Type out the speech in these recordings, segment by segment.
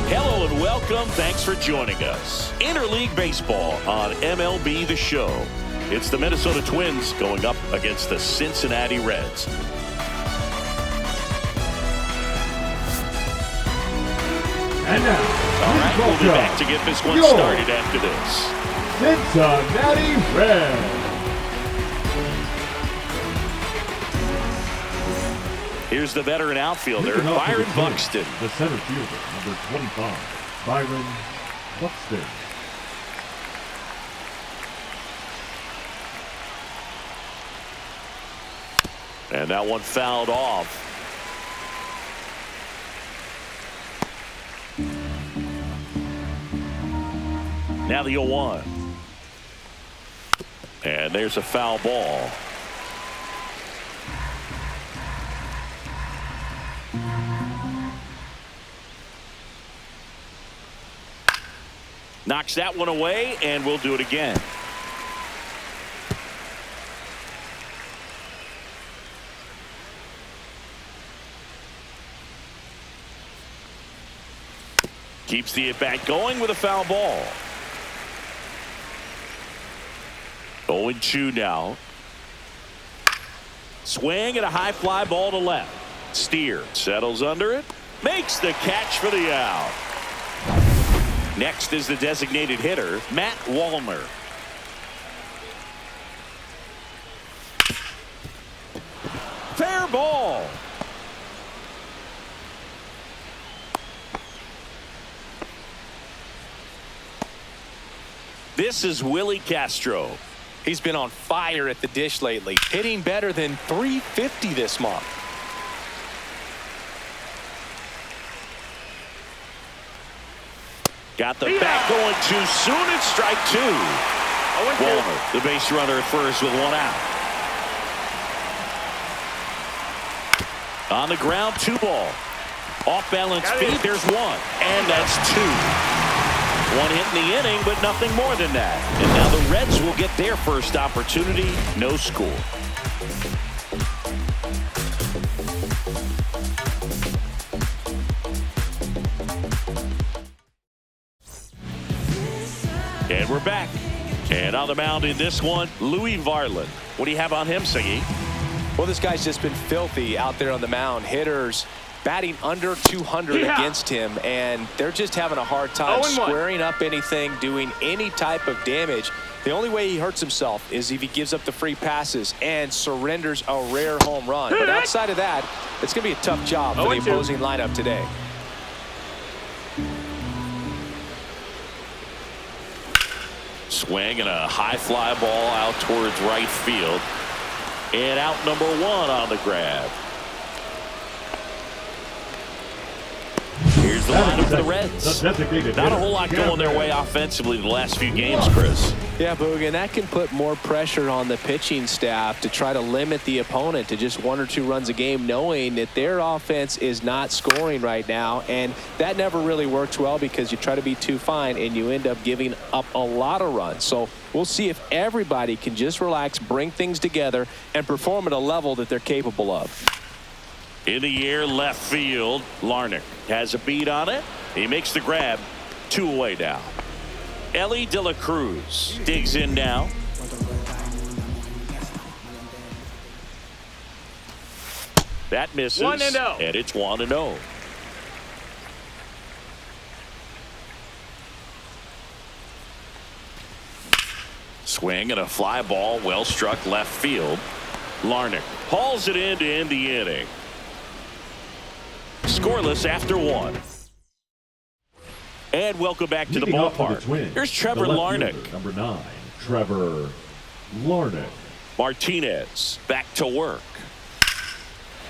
Hello and welcome. Thanks for joining us. Interleague Baseball on MLB The Show. It's the Minnesota Twins going up against the Cincinnati Reds. And now, all right, we'll be back to get this one started after this. Cincinnati Reds. Here's the veteran outfielder, Byron Buxton. The center fielder, number 25, Byron Buxton. And that one fouled off. Now the 0-1. And there's a foul ball. Knocks that one away, and we'll do it again. Keeps the at-bat going with a foul ball. 0-2 now. Swing and a high fly ball to left. Steer settles under it. Makes the catch for the out. Next is the designated hitter, Matt Wallner. Fair ball. This is Willie Castro. He's been on fire at the dish lately, hitting better than .350 this month. Got the bat going too soon. It's strike two. Wallner, the base runner at first with one out. On the ground, 2 ball. Off balance feed, there's one. And that's 2. One hit in the inning, but nothing more than that. And now the Reds will get their first opportunity. No score. And we're back. And on the mound in this one, Louis Varland. What do you have on him, Siggy? Well, this guy's just been filthy out there on the mound. Hitters batting under 200 against him, and they're just having a hard time squaring up anything, doing any type of damage. The only way he hurts himself is if he gives up the free passes and surrenders a rare home run. But outside of that, it's going to be a tough job for the opposing lineup today. Swing and a high fly ball out towards right field. And out number 1 on the grab. Here's the lineup for the Reds. Not a whole lot going their way offensively the last few games, Chris. Yeah, Boog, and that can put more pressure on the pitching staff to try to limit the opponent to just 1 or 2 runs a game, knowing that their offense is not scoring right now. And that never really works well because you try to be too fine and you end up giving up a lot of runs. So we'll see if everybody can just relax, bring things together, and perform at a level that they're capable of. In the air, left field. Larnach has a beat on it. He makes the grab. 2 away now. Elly De La Cruz digs in now. That misses. 1-0. And it's 1-0. Swing and a fly ball, well struck left field. Larnach hauls it in to end the inning. Scoreless after 1. And welcome back to the ballpark. Here's Trevor Larnach. Number 9, Trevor Larnach. Martinez back to work.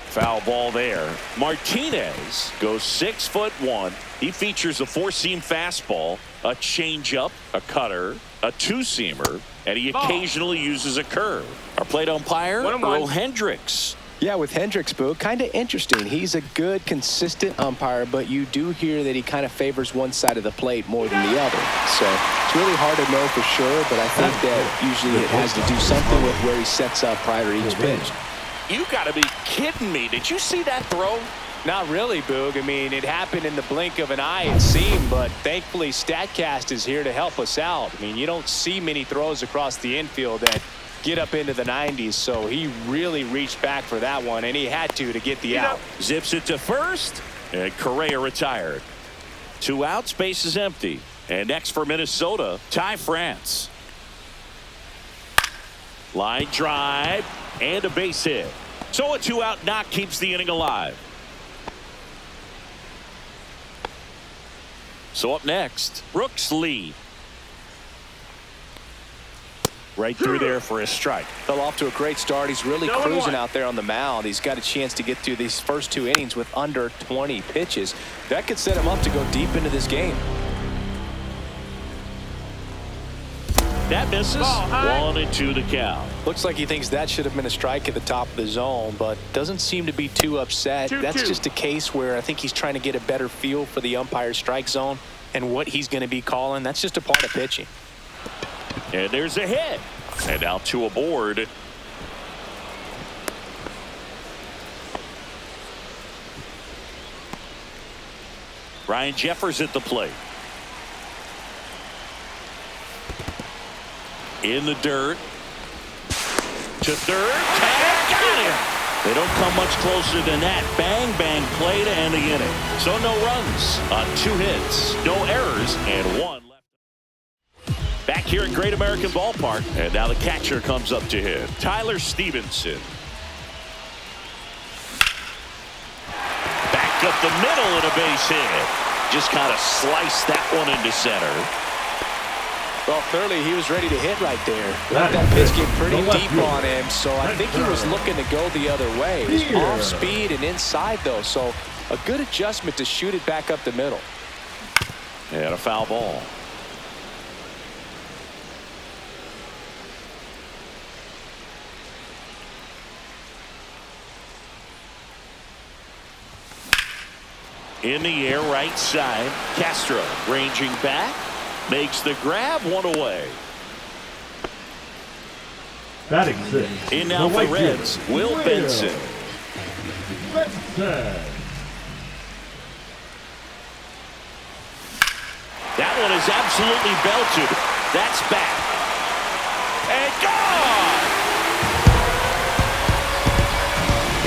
Foul ball there. Martinez goes 6'1". He features a 4-seam fastball, a changeup, a cutter, a 2-seamer, and he occasionally uses a curve. Our plate umpire, Earl Hendricks. Yeah, with Hendricks, Boo, kind of interesting. He's a good, consistent umpire, but you do hear that he kind of favors one side of the plate more than the other. So it's really hard to know for sure, but I think that usually it has to do something with where he sets up prior to each pitch. You got to be kidding me. Did you see that throw? Not really, Boog. I mean, it happened in the blink of an eye, it seemed, but thankfully StatCast is here to help us out. I mean, you don't see many throws across the infield that get up into the 90s, so he really reached back for that one, and he had to get the out. Zips it to first, and Correa retired. 2 outs, base is empty. And next for Minnesota, Ty France. Line drive, and a base hit. So a 2-out knock keeps the inning alive. So up next, Brooks Lee. Right through there for a strike. Fell off to a great start. He's really cruising out there on the mound. He's got a chance to get through these first 2 innings with under 20 pitches. That could set him up to go deep into this game. That misses. 1-2 the count. Looks like he thinks that should have been a strike at the top of the zone, but doesn't seem to be too upset. That's just a case where I think he's trying to get a better feel for the umpire's strike zone and what he's going to be calling. That's just a part of pitching. And there's a hit. And out to aboard. Ryan Jeffers at the plate. In the dirt. To third. Tag, got him. They don't come much closer than that. Bang, bang play to end the inning. So no runs on 2 hits, no errors, and 1 left. Back here at Great American Ballpark, and now the catcher comes up to hit. Tyler Stevenson. Back up the middle and a base hit. Just kind of sliced that one into center. Well, clearly he was ready to hit right there. Let that pitch get pretty deep on him, so I think he was looking to go the other way. It was off speed and inside, though, so a good adjustment to shoot it back up the middle. And a foul ball. In the air, right side. Castro ranging back. Makes the grab, 1 away. Batting 6. In now for the Reds, Will Benson. That one is absolutely belted. That's back. And gone!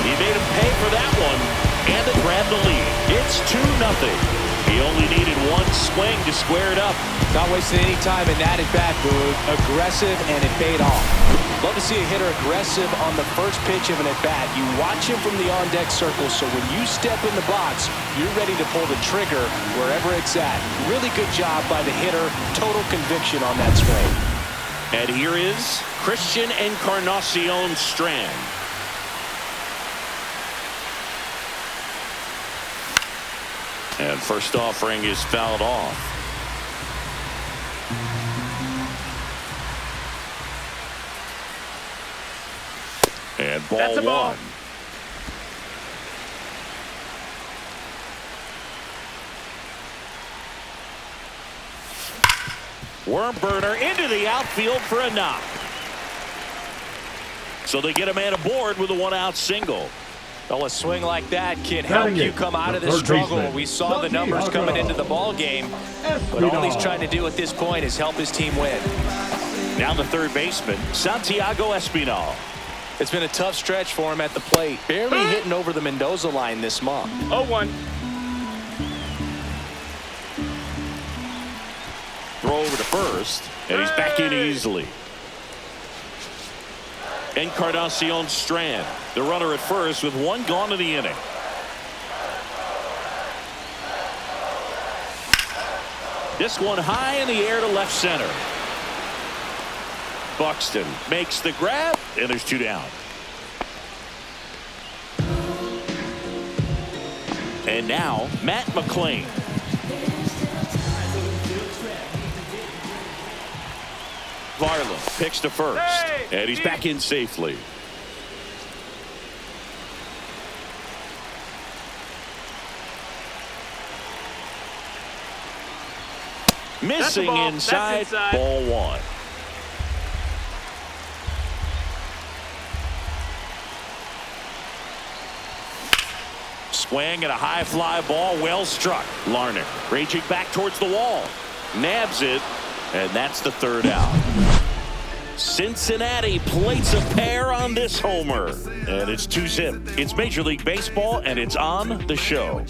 He made him pay for that one. And to grab the lead. It's 2-0. He only needed 1 swing to square it up. Not wasting any time in that at bat, Boog. Aggressive, and it paid off. Love to see a hitter aggressive on the first pitch of an at-bat. You watch him from the on-deck circle, so when you step in the box, you're ready to pull the trigger wherever it's at. Really good job by the hitter. Total conviction on that swing. And here is Christian Encarnacion Strand. And first offering is fouled off. And ball 1. Worm burner into the outfield for a knock. So they get a man aboard with a 1-out single. Well, a swing like that can help you come out of this struggle. We saw the numbers coming into the ball game, but all he's trying to do at this point is help his team win. Now the third baseman, Santiago Espinal. It's been a tough stretch for him at the plate. Barely hitting over the Mendoza line this month. 0-1. Throw over to first, and he's back in easily. Encarnacion Strand, the runner at first with 1 gone in the inning. This one high in the air to left center. Buxton makes the grab, and there's 2 down. And now Matt McClain. Varland picks to first, and he's back in safely. Missing inside, ball 1. Swing and a high fly ball, well struck. Larnach raging back towards the wall. Nabs it, and that's the third out. Cincinnati plates a pair on this homer, and it's 2-zip. It's Major League Baseball, and it's on the show.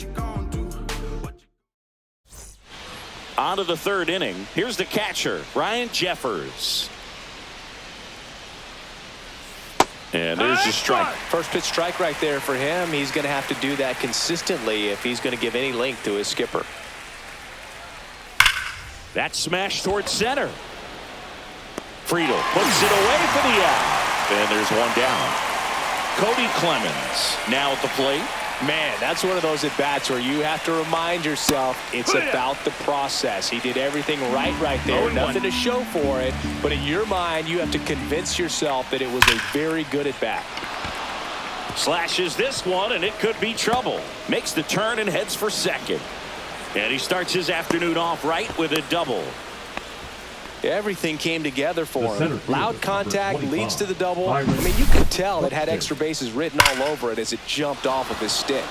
On to the third inning. Here's the catcher, Ryan Jeffers. And there's the strike. First pitch strike right there for him. He's going to have to do that consistently if he's going to give any length to his skipper. That smash towards center. Friedl puts it away for the out. And there's one down. Cody Clemens now at the plate. Man, that's one of those at-bats where you have to remind yourself it's about the process. He did everything right there. Nothing to show for it. But in your mind, you have to convince yourself that it was a very good at-bat. Slashes this one, and it could be trouble. Makes the turn and heads for second. And he starts his afternoon off right with a double. Everything came together for him. Loud contact leads to the double. I Byron mean, you could tell it had extra bases written all over it as it jumped off of his stick.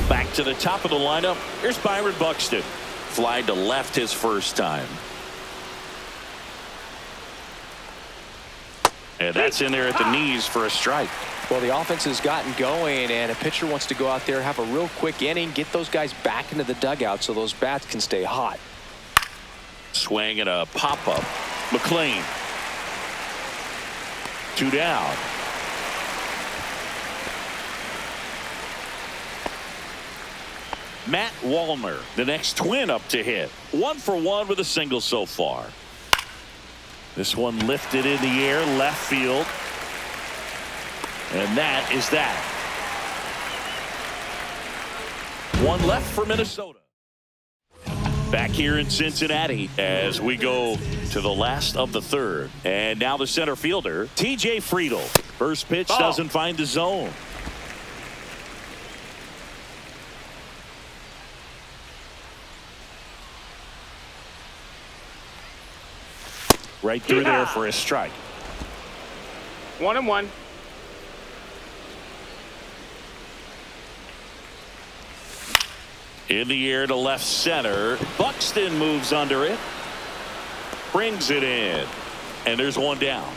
Back to the top of the lineup. Here's Byron Buxton. Fly to left his first time. And that's in there at the knees for a strike. Well, the offense has gotten going, and a pitcher wants to go out there, have a real quick inning, get those guys back into the dugout so those bats can stay hot. Swing and a pop-up. McLean. 2 down. Matt Wallner, the next Twin up to hit. 1 for 1 with a single so far. This one lifted in the air, left field. And that is that. 1 left for Minnesota. Back here in Cincinnati as we go to the last of the third. And now the center fielder, TJ Friedl. First pitch doesn't find the zone. Right through there for a strike. 1-1. In the air to left center. Buxton moves under it. Brings it in. And there's one down.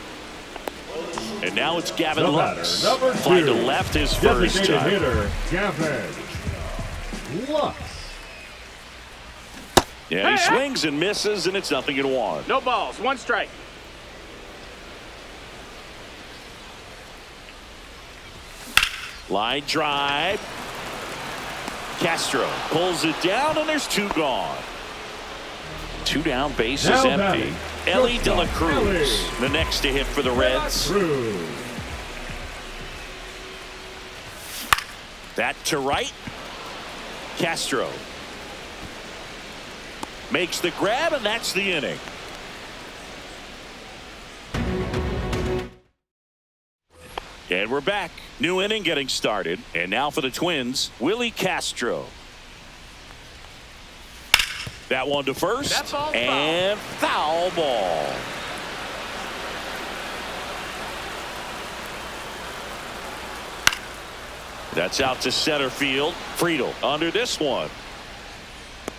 And now it's Gavin The Lux. batter, number 2. Fly to left his first Designated time. hitter, Gavin Lux. Yeah, he swings and misses, and it's 0-1. No balls. 1 strike. Line drive. Castro pulls it down, and there's 2 gone. 2 down, base is Now empty. batting, Ellie De La shortstop, Cruz, Ellie. the next to hit for the Reds. Cruz. That to right. Castro makes the grab, and that's the inning. And we're back. New inning getting started. And now for the Twins, Willie Castro. That one to first. That ball's and foul ball. That's out to center field. Friedl under this one.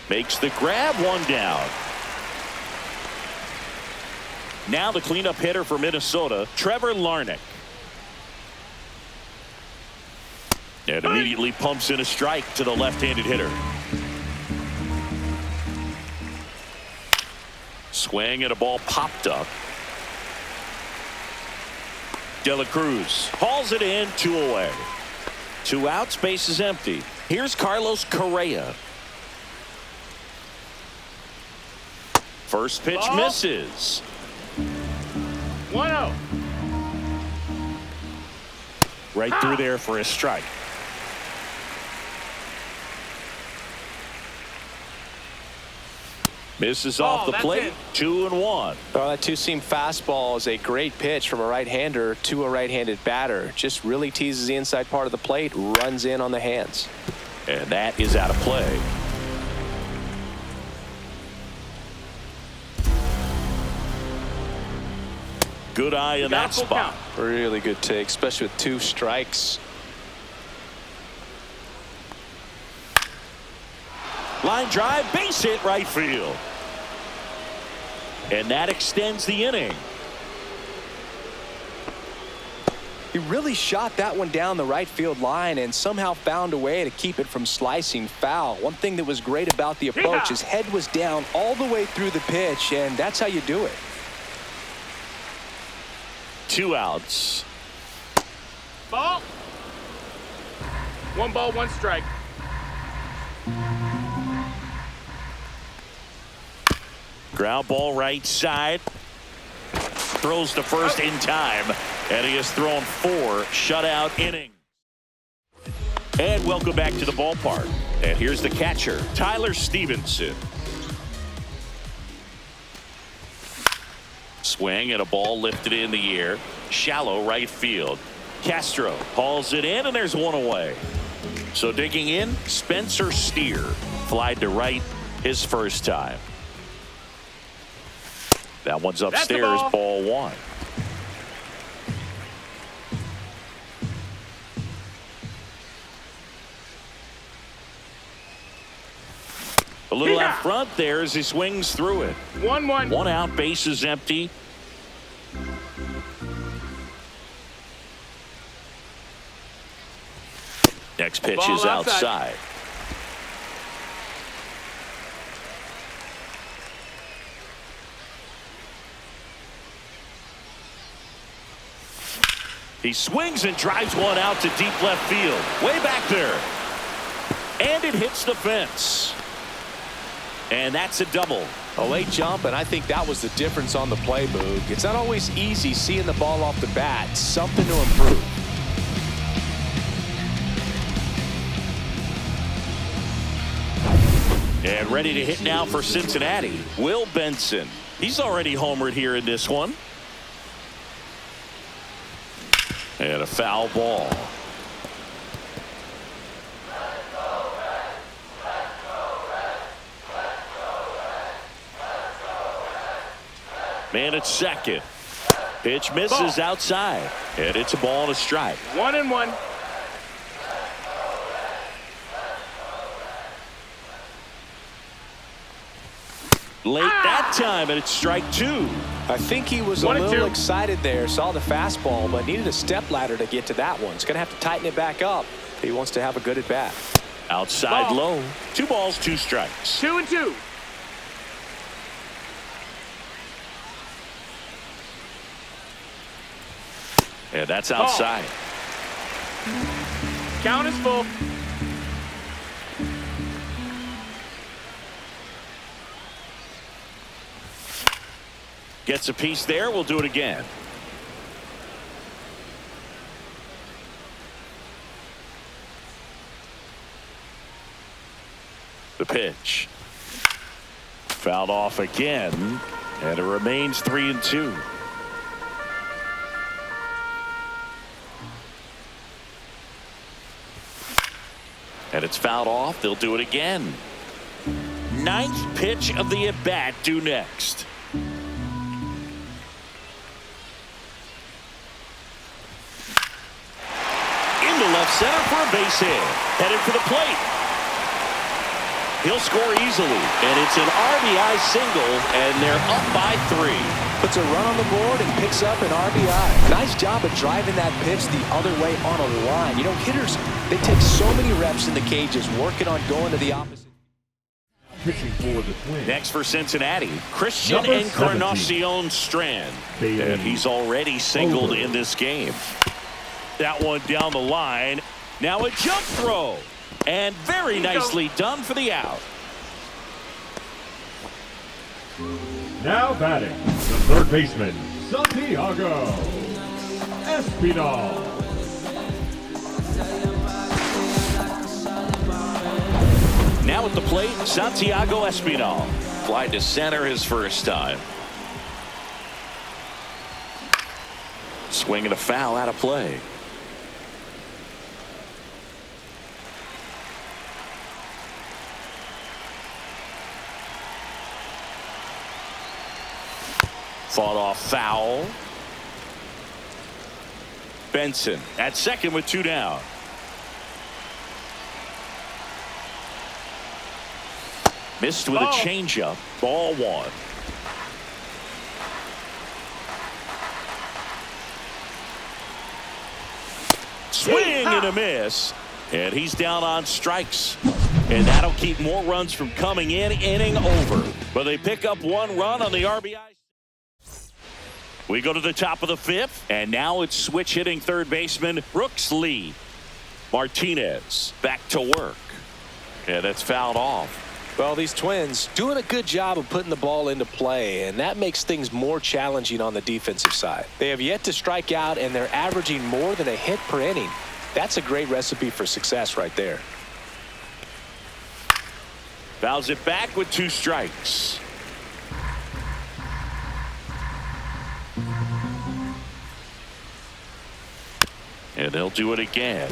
Makes the grab, 1 down. Now the cleanup hitter for Minnesota, Trevor Larnach. And immediately pumps in a strike to the left-handed hitter. Swing and a ball popped up. De La Cruz hauls it in, 2 away. 2 outs, base is empty. Here's Carlos Correa. First pitch misses. 1-0. Right through there for a strike. Misses off the that's plate. it. 2-1. Oh, that 2-seam fastball is a great pitch from a right-hander to a right-handed batter. Just really teases the inside part of the plate, runs in on the hands. And that is out of play. Good eye in that spot. Really good take, especially with 2 strikes. Line drive, base hit right field. And that extends the inning. He really shot that one down the right field line and somehow found a way to keep it from slicing foul. One thing that was great about the approach, his head was down all the way through the pitch, and that's how you do it. 2 outs. Ball. 1 ball, 1 strike. Ground ball right side. Throws to first in time, and he has thrown 4 shutout innings. And welcome back to the ballpark. And here's the catcher, Tyler Stevenson. Swing and a ball lifted in the air. Shallow right field. Castro hauls it in, and there's 1 away. So digging in, Spencer Steer. Flied to right his first time. That one's upstairs, ball 1. A little out front there as he swings through it. 1-1. 1 out, base is empty. Next pitch Ball is outside. He swings and drives 1 out to deep left field. Way back there. And it hits the fence. And that's a double. A late jump, and I think that was the difference on the play, Boog. It's not always easy seeing the ball off the bat. Something to improve. And ready to hit now for Cincinnati, Will Benson. He's already homered here in this one. And a foul ball. Man at second. Pitch misses outside. And it's a ball and a strike. 1-1. Late that time, and it's strike 2. I think he was a little excited there, saw the fastball, but needed a step ladder to get to that one. He's going to have to tighten it back up if he wants to have a good at bat. Outside low. 2 balls, 2 strikes. 2-2. And that's outside. Count is full. Gets a piece there. We'll do it again. The pitch. Fouled off again. And it remains 3-2. And it's fouled off. They'll do it again. 9th pitch of the at-bat due next. Into left center for a base hit. Headed for the plate. He'll score easily. And it's an RBI single, and they're up by 3. Puts a run on the board and picks up an RBI. Nice job of driving that pitch the other way on a line. You know, hitters, they take so many reps in the cages working on going to the opposite. Pitching for the Twins. Next for Cincinnati, Christian Number Encarnacion Strand. And he's already singled in this game. That one down the line. Now a jump throw. And very nicely done for the out. Now batting, the third baseman, Santiago Espinal. Now at the plate, Santiago Espinal. Fly to center his first time. Swing and a foul out of play. Fought off foul. Benson at second with 2 down. Missed with a changeup. Ball 1. Swing and a miss. And he's down on strikes. And that'll keep more runs from coming in. Inning over. But they pick up 1 run on the RBI. We go to the top of the 5th. And now it's switch hitting third baseman Brooks Lee. Martinez back to work. And that's fouled off. Well, these Twins doing a good job of putting the ball into play, and that makes things more challenging on the defensive side. They have yet to strike out, and they're averaging more than a hit per inning. That's a great recipe for success right there. Fouls it back with 2 strikes. And they'll do it again.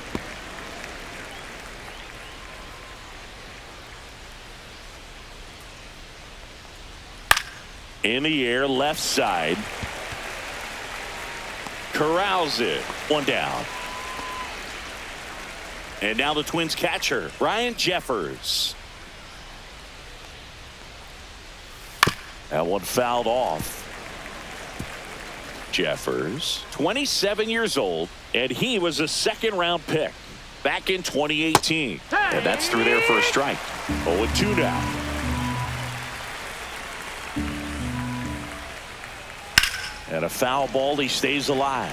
In the air, left side. Corrals it. 1 down. And now the Twins catcher, Ryan Jeffers. That one fouled off. Jeffers, 27 years old, and he was a second-round pick back in 2018. And that's through there for a strike. 0-2 now. And a foul ball, he stays alive.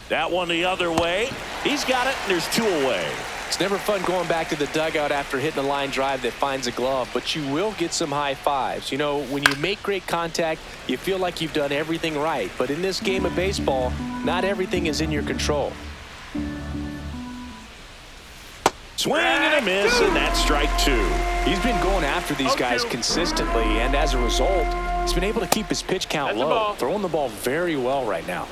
That one the other way. He's got it, and there's 2 away. It's never fun going back to the dugout after hitting a line drive that finds a glove, but you will get some high fives. You know, when you make great contact, you feel like you've done everything right. But in this game of baseball, not everything is in your control. Swing and a miss, and that's strike 2. He's been going after these guys consistently, and as a result, he's been able to keep his pitch count low, throwing the ball very well right now.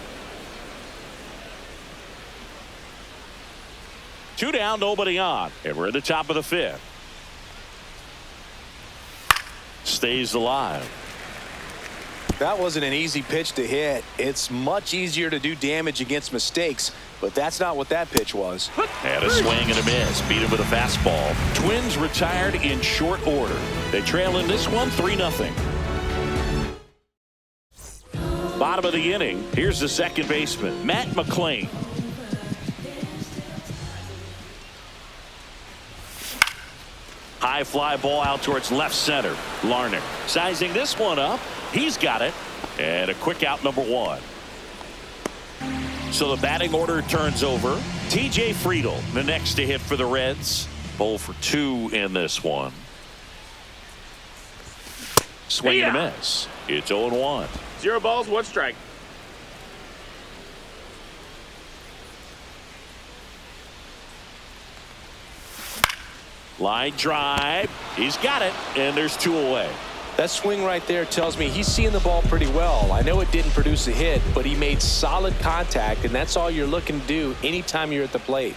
2 down, nobody on, and we're at the top of the 5th. Stays alive. That wasn't an easy pitch to hit. It's much easier to do damage against mistakes, but that's not what that pitch was. And a swing and a miss. Beat him with a fastball. Twins retired in short order. They trail in this one 3-0. Bottom of the inning. Here's the second baseman, Matt McLain. High fly ball out towards left center. Larnach sizing this one up. He's got it. And a quick out, number 1. So the batting order turns over. TJ Friedl, the next to hit for the Reds. 0 for 2 in this one. Swing and a miss. It's 0-1. 0 balls, 1 strike. Line drive. He's got it. And there's 2 away. That swing right there tells me he's seeing the ball pretty well. I know it didn't produce a hit, but he made solid contact, and that's all you're looking to do anytime you're at the plate.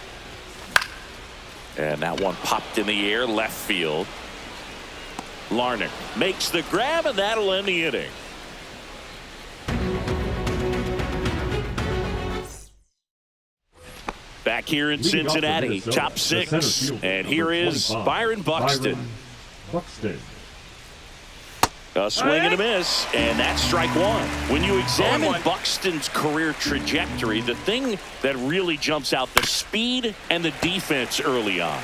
And that one popped in the air, left field. Larnach makes the grab, and that'll end the inning. Back here in Cincinnati, top 6. And here is Byron Buxton. A swing and a miss, and that's strike 1. When you examine Buxton's career trajectory, the thing that really jumps out, the speed and the defense early on.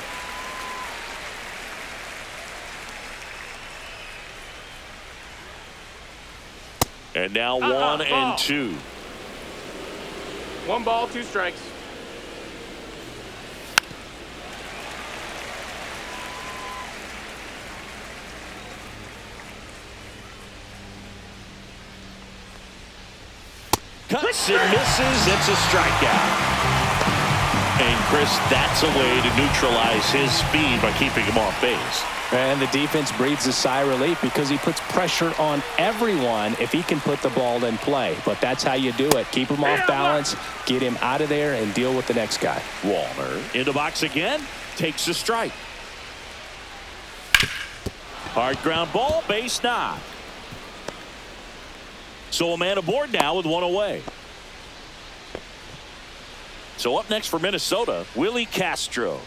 And now 1 and 2. 1 ball, 2 strikes. Cuts and misses. It's a strikeout. And Chris, that's a way to neutralize his speed by keeping him off base. And the defense breathes a sigh of relief because he puts pressure on everyone if he can put the ball in play. But that's how you do it. Keep him off balance, get him out of there, and deal with the next guy. Wallner in the box again, takes a strike. Hard ground ball, base knock. So a man aboard now with one away. So up next for Minnesota, Willie Castro.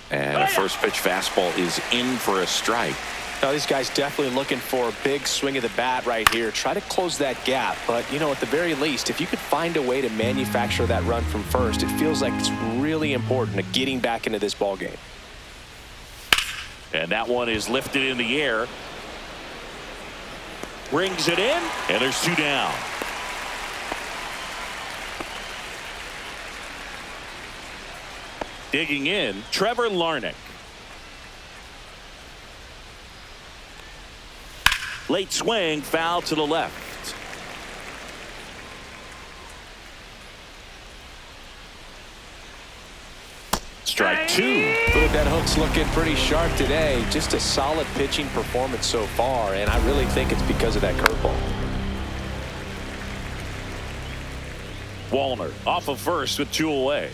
And a first pitch fastball is in for a strike. Now, these guys definitely looking for a big swing of the bat right here. Try to close that gap. But, you know, at the very least, if you could find a way to manufacture that run from first, it feels like it's really important to getting back into this ball game. And that one is lifted in the air. Brings it in, and there's two down. Digging in, Trevor Larnach. Late swing, foul to the left. Strike two. That hook's looking pretty sharp today. Just a solid pitching performance so far, and I really think it's because of that curveball. Wallner off of first with two away.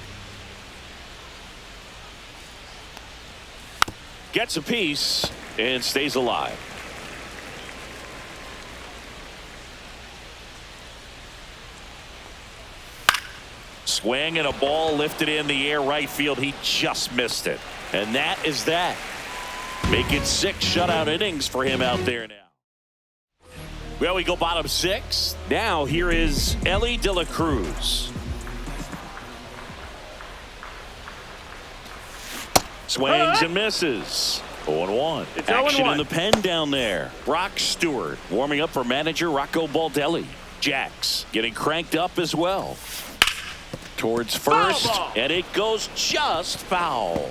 Gets a piece and stays alive. Swing and a ball lifted in the air right field. He just missed it. And that is that. Making 6 shutout innings for him out there now. Well, we go bottom 6. Now here is Elly De La Cruz. Swings and misses. 0-1. It's Action 0-1. in the pen down there. Brock Stewart warming up for manager Rocco Baldelli. Jax getting cranked up as well. Towards first, Foul ball. and it goes just foul.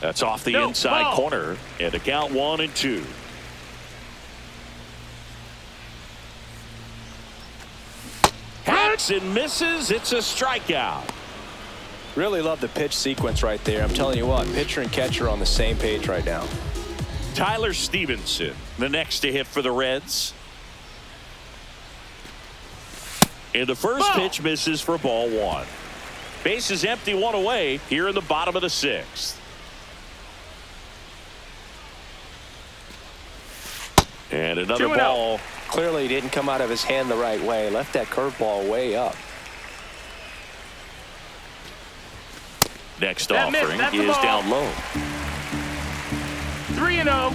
That's off the No, inside ball. corner, and the count 1-2. Hacks and misses. It's a strikeout. Really love the pitch sequence right there. I'm telling you what, pitcher and catcher on the same page right now. Tyler Stevenson, the next to hit for the Reds. And the first pitch misses for ball 1. Base is empty, 1 away here in the bottom of the 6th. And another 2-0. ball. Clearly didn't come out of his hand the right way. Left that curveball way up. Next That missed. offering That's the is ball. down low. 3-0.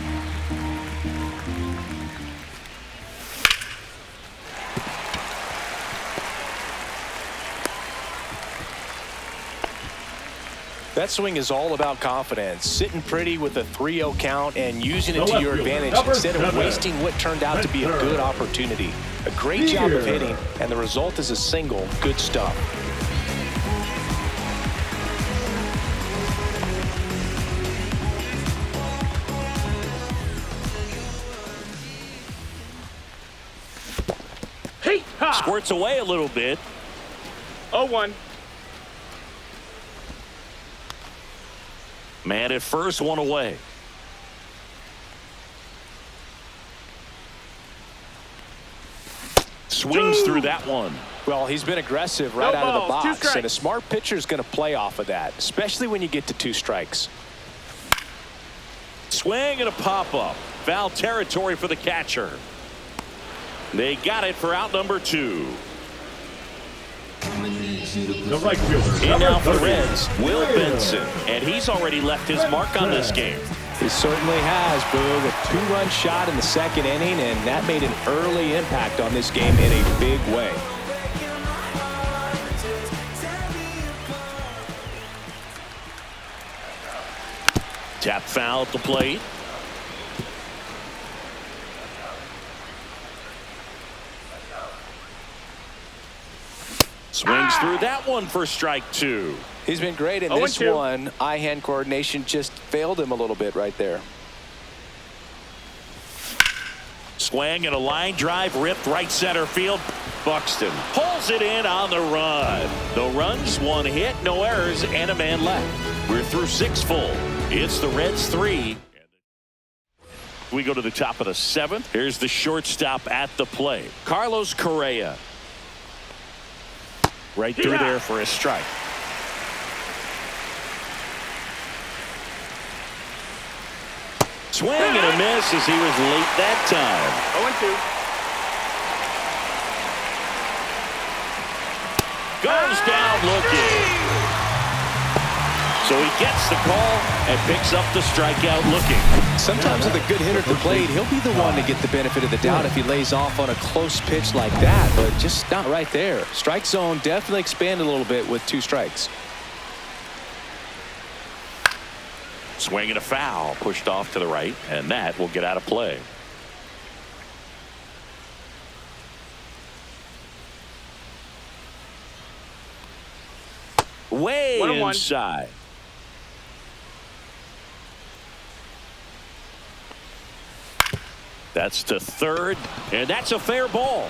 That swing is all about confidence. Sitting pretty with a 3-0 count and using it The to left your fielder, advantage number instead of 7, wasting what turned out to be a Spencer. good opportunity. A great job of Here. hitting, and the result is a single. Good stuff. Hey, ha. Squirts away a little bit. 0-1. Man at first, 1 away. Swings through that one. Well, he's been aggressive right No out of the balls, 2 box, and a strikes. smart pitcher is going to play off of that, especially when you get to 2 strikes. Swing and a pop-up. Foul territory for the catcher. They got it for out number 2. The right fielder, In number now for the 30, Reds, Will Will. Benson. And he's already left his mark on this game. He certainly has, Boog. A 2-run shot in the 2nd inning, and that made an early impact on this game in a big way. Tap foul at the plate. Swings through that one for strike 2. He's been great in this 0-2. one. Eye-hand coordination just failed him a little bit right there. Swing and a line drive ripped right center field. Buxton pulls it in on the run. No runs, 1 hit, no errors, and a man left. We're through 6 full. It's the Reds 3. We go to the top of the 7th. Here's the shortstop at the plate, Carlos Correa. Right through there for a strike. Swing and a miss as he was late that time. 0-2. Goes down looking. So he gets the call and picks up the strikeout looking. Sometimes with a good hitter at the plate, he'll be the one to get the benefit of the doubt if he lays off on a close pitch like that, but just not right there. Strike zone definitely expanded a little bit with 2 strikes. Swing and a foul, pushed off to the right, and that will get out of play. Way 1-1. inside. That's to third, and that's a fair ball.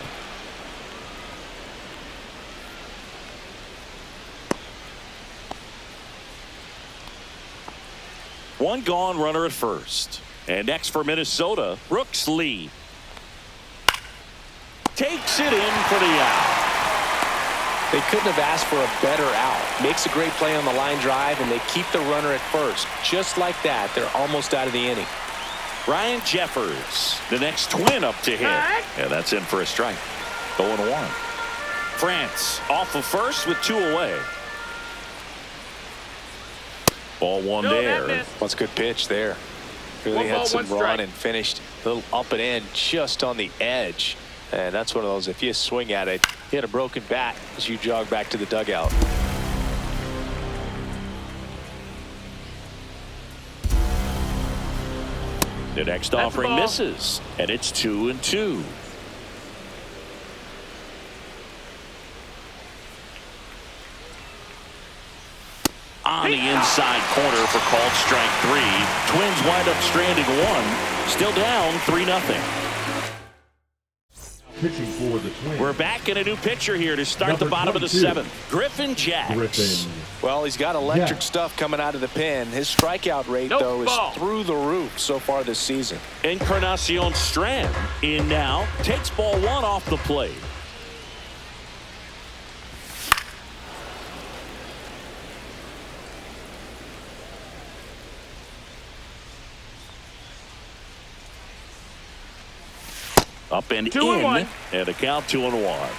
One gone, runner at first. And next for Minnesota, Brooks Lee. Takes it in for the out. They couldn't have asked for a better out. Makes a great play on the line drive, and they keep the runner at first. Just like that, they're almost out of the inning. Ryan Jeffers, the next twin up to hit. And that's in for a strike. 0-1. France off of first with 2 away. Ball 1 there. That's a good pitch there. Really 1 had ball, some 1 strike. run and finished a little up and in just on the edge. And that's one of those, if you swing at it, you had a broken bat as you jog back to the dugout. The next That's offering the ball. misses, and it's 2-2. On the inside corner for called strike 3. Twins wind up stranding 1. Still down 3-0. Pitching for the Twins. We're back in a new pitcher here to start Number the bottom of the 22. 7th. Griffin Jacks. Griffin. Well, he's got electric Yeah. stuff coming out of the pen. His strikeout rate, Nope, though, ball. is through the roof so far this season. Encarnacion Strand in now. Takes ball 1 off the plate. Up and 2-1. And the count 2-1.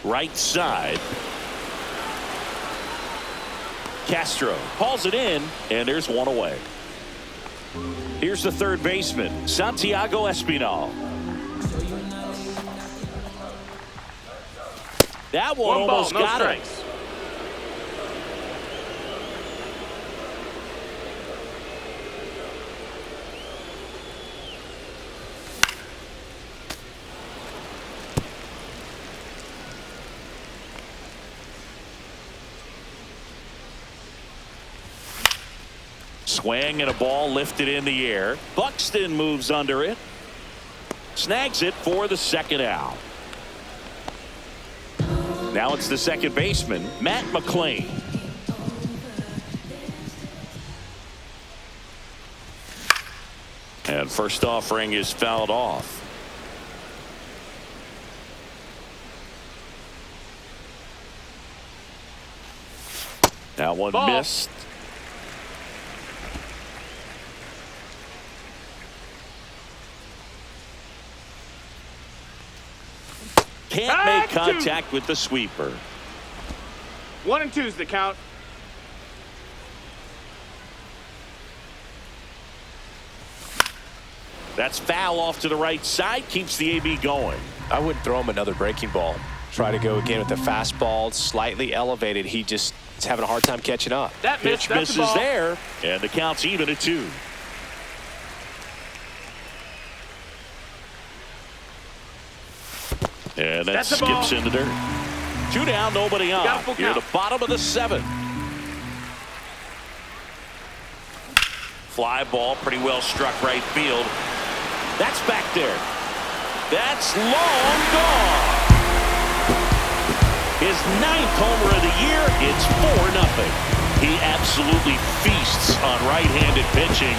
Right side. Castro hauls it in, and there's 1 away. Here's the third baseman, Santiago Espinal. That one 1 ball, almost no got him. strikes. Swing and a ball lifted in the air. Buxton moves under it. Snags it for the second out. Now it's the second baseman, Matt McClain. And first offering is fouled off. That one Ball. missed. Can't make contact with the sweeper. 1-2's the count. That's foul off to the right side. Keeps the AB going. I wouldn't throw him another breaking ball. Try to go again with the fastball, slightly elevated. He just is having a hard time catching up. That missed. Pitch That's misses the ball. there, and the count's even at 2. And that That's the ball. skips into dirt. 2 down, nobody on. got a full Here, the count. bottom of the 7th. Fly ball, pretty well struck right field. That's back there. That's long gone. His 9th homer of the year. It's 4-0. He absolutely feasts on right-handed pitching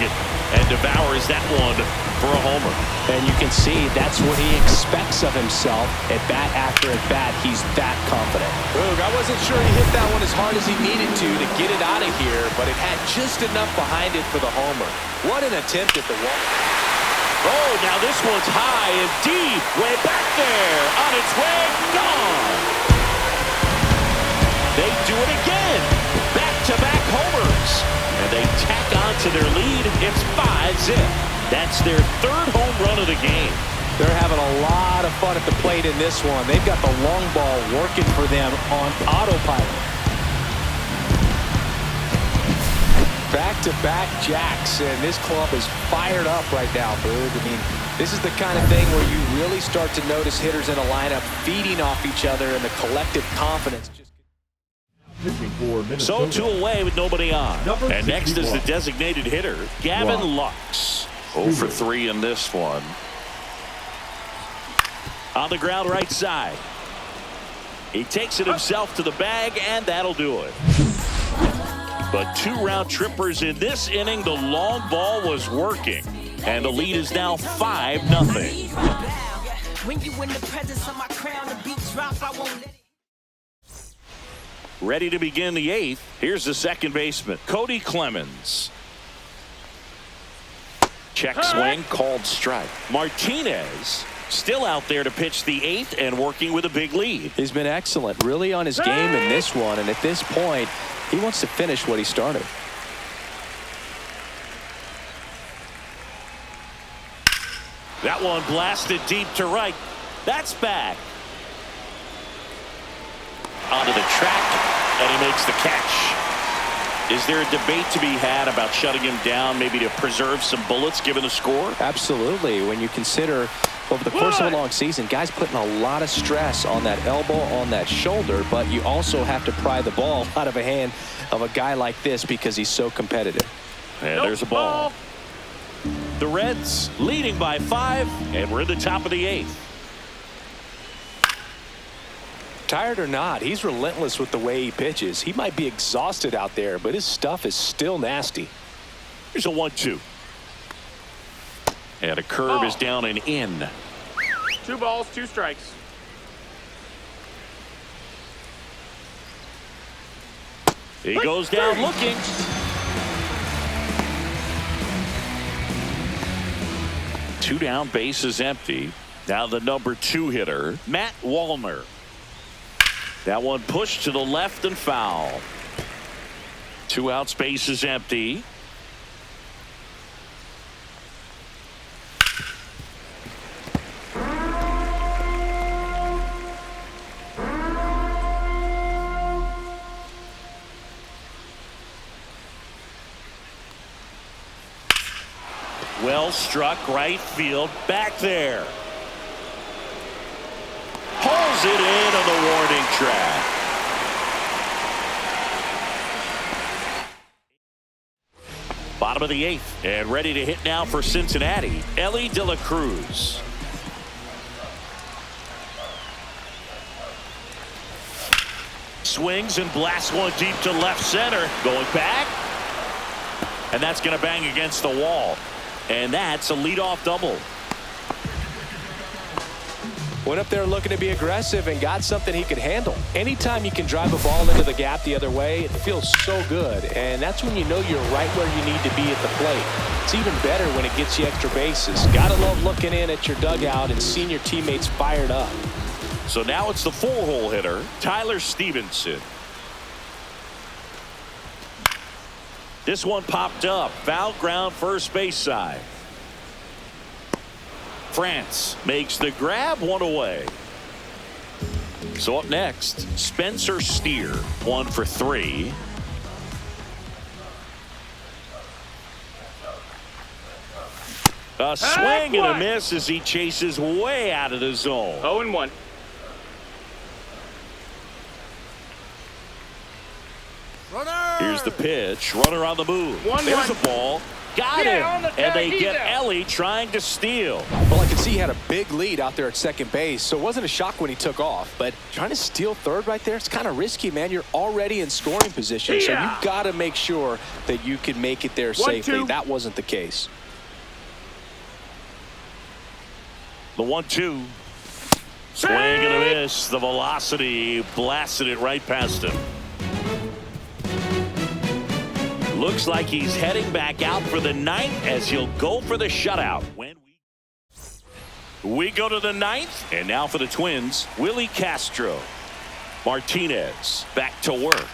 and devours that one for a homer. And you can see that's what he expects of himself at bat after at bat. He's that confident. Boog, I wasn't sure he hit that one as hard as he needed to get it out of here, but it had just enough behind it for the homer. What an attempt at the wall. Oh, now this one's high and deep. Way back there. On its way. Gone. They do it again. Back-to-back homers. And they tack on to their lead. It's 5-0. That's their 3rd home run of the game. They're having a lot of fun at the plate in this one. They've got the long ball working for them on autopilot. Back-to-back jacks, and this club is fired up right now, Boog. I mean, this is the kind of thing where you really start to notice hitters in a lineup feeding off each other and the collective confidence. Pitching for Minnesota. So 2 away with nobody on. Number And next is the 61. designated hitter, Gavin Lux. 0 for 3 in this one. On the ground right side. He takes it himself to the bag, and that'll do it. But 2 round trippers in this inning. The long ball was working. And the lead is now 5-0. When you in the presence of my crown, the beat drop, I won't let it. Ready to begin the 8th. Here's the second baseman, Cody Clemens. Check swing, called strike. Martinez still out there to pitch the 8th and working with a big lead. He's been excellent, really on his game in this one, and at this point, he wants to finish what he started. That one blasted deep to right. That's back. Onto the track, and he makes the catch. Is there a debate to be had about shutting him down, maybe to preserve some bullets given the score? Absolutely. When you consider over the course of a long season, guys putting a lot of stress on that elbow, on that shoulder, but you also have to pry the ball out of a hand of a guy like this because he's so competitive. And there's a ball. The Reds leading by 5, and we're in the top of the 8th. Tired or not, he's relentless with the way he pitches. He might be exhausted out there, but his stuff is still nasty. Here's a 1-2. And a curve is down and in. 2 balls, 2 strikes. He goes down looking. Two down, base is empty. Now the number 2 hitter, Matt Wallner. That one pushed to the left and foul. 2 outs, base is empty. Well struck right field back there. Pulls it in on the warning track. Bottom of the 8th and ready to hit now for Cincinnati, Elly De La Cruz. Swings and blasts one deep to left center. Going back. And that's going to bang against the wall. And that's a leadoff double. Went up there looking to be aggressive and got something he could handle. Anytime you can drive a ball into the gap the other way, it feels so good. And that's when you know you're right where you need to be at the plate. It's even better when it gets you extra bases. Gotta love looking in at your dugout and seeing your teammates fired up. So now it's the 4-hole hitter, Tyler Stevenson. This one popped up. Foul ground, first base side. France makes the grab, 1 away. So up next, Spencer Steer, 1 for 3. A swing and a miss as he chases way out of the zone. 0-1. Here's the pitch. Runner on the move. 1-1. There's a ball. Got him. And they get Elly trying to steal. Well, I could see he had a big lead out there at second base, so it wasn't a shock when he took off. But trying to steal third right there, it's kind of risky, man. You're already in scoring position, so you've got to make sure that you can make it there safely. That wasn't the case. The 1-2. Swing and a miss. The velocity blasted it right past him. Looks like he's heading back out for the ninth as he'll go for the shutout. When we go to the ninth, and now for the Twins, Willie Castro. Martinez back to work.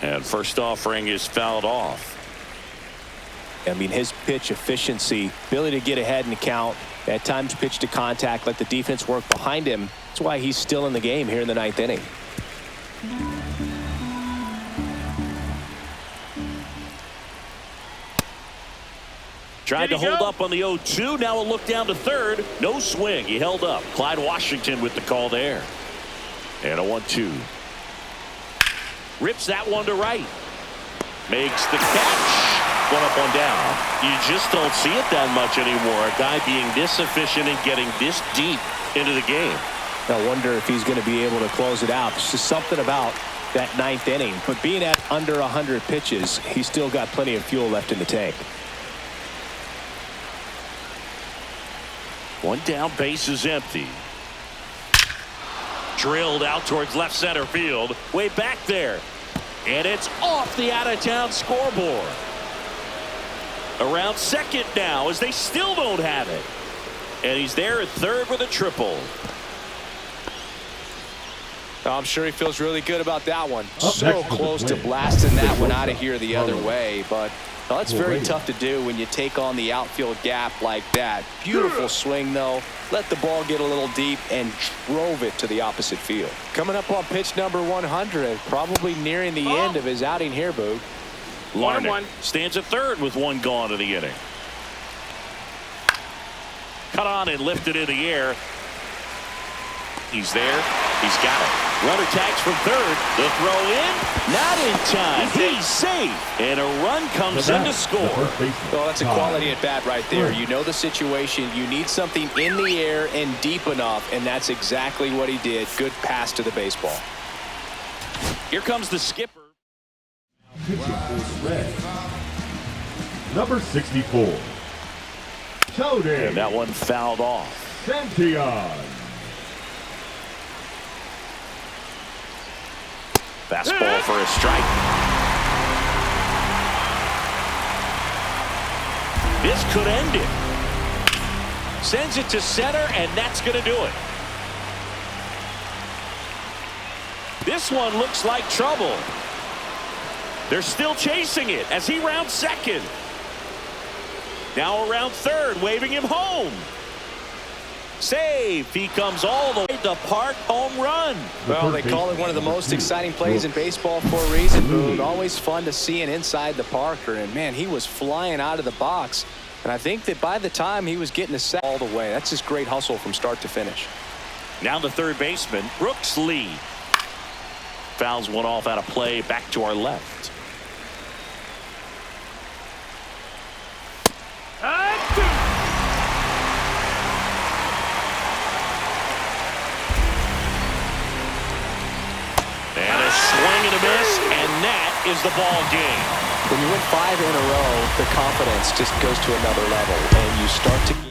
And first offering is fouled off. I mean, his pitch efficiency, ability to get ahead in the count, at times pitch to contact, let the defense work behind him. That's why he's still in the game here in the ninth inning. Tried to hold up on the 0-2. Now a look down to third. No swing. He held up. Clyde Washington with the call there. And a 1-2. Rips that one to right. Makes the catch. One up, one down. You just don't see it that much anymore. A guy being this efficient and getting this deep into the game. I wonder if he's going to be able to close it out. There's just something about that ninth inning. But being at under 100 pitches, he's still got plenty of fuel left in the tank. One down, base is empty. Drilled out towards left center field. Way back there. And it's off the out-of-town scoreboard. Around second now as they still don't have it. And he's there at third with a triple. I'm sure he feels really good about that one. Up So next close to plate. blasting that one out of Shortstop, here the other Carlos. way. But that's very tough to do when you take on the outfield gap like that. Beautiful swing, though. Let the ball get a little deep and drove it to the opposite field. Coming up on pitch number 100, probably nearing the end of his outing here, Boog. Larnach stands at third with one gone in the inning. Cut on and lifted in the air. He's there. He's got it. Runner tags from third. The throw in. Not in time. He's safe. And a run comes in to score. Well, that's a quality at bat right there. You know the situation. You need something in the air and deep enough, and that's exactly what he did. Good pass to the baseball. Here comes the skipper. Pitching for the Reds. Number 64. Tony And that one fouled off. Santillan. Fastball for a strike. This could end it. Sends it to center, and that's going to do it. This one looks like trouble. They're still chasing it as he rounds second. Now around third, waving him home. Save. He comes all the way to park, home run. Well, they call it one of the most exciting plays in baseball for a reason, Boog. Always fun to see an inside the Parker, and man, he was flying out of the box. And I think that by the time he was getting a set all the way, that's just great hustle from start to finish. Now the third baseman, Brooks Lee. Fouls one off out of play, back to our left. And a swing and a miss, and that is the ball game. When you win 5 in a row, the confidence just goes to another level, and you start to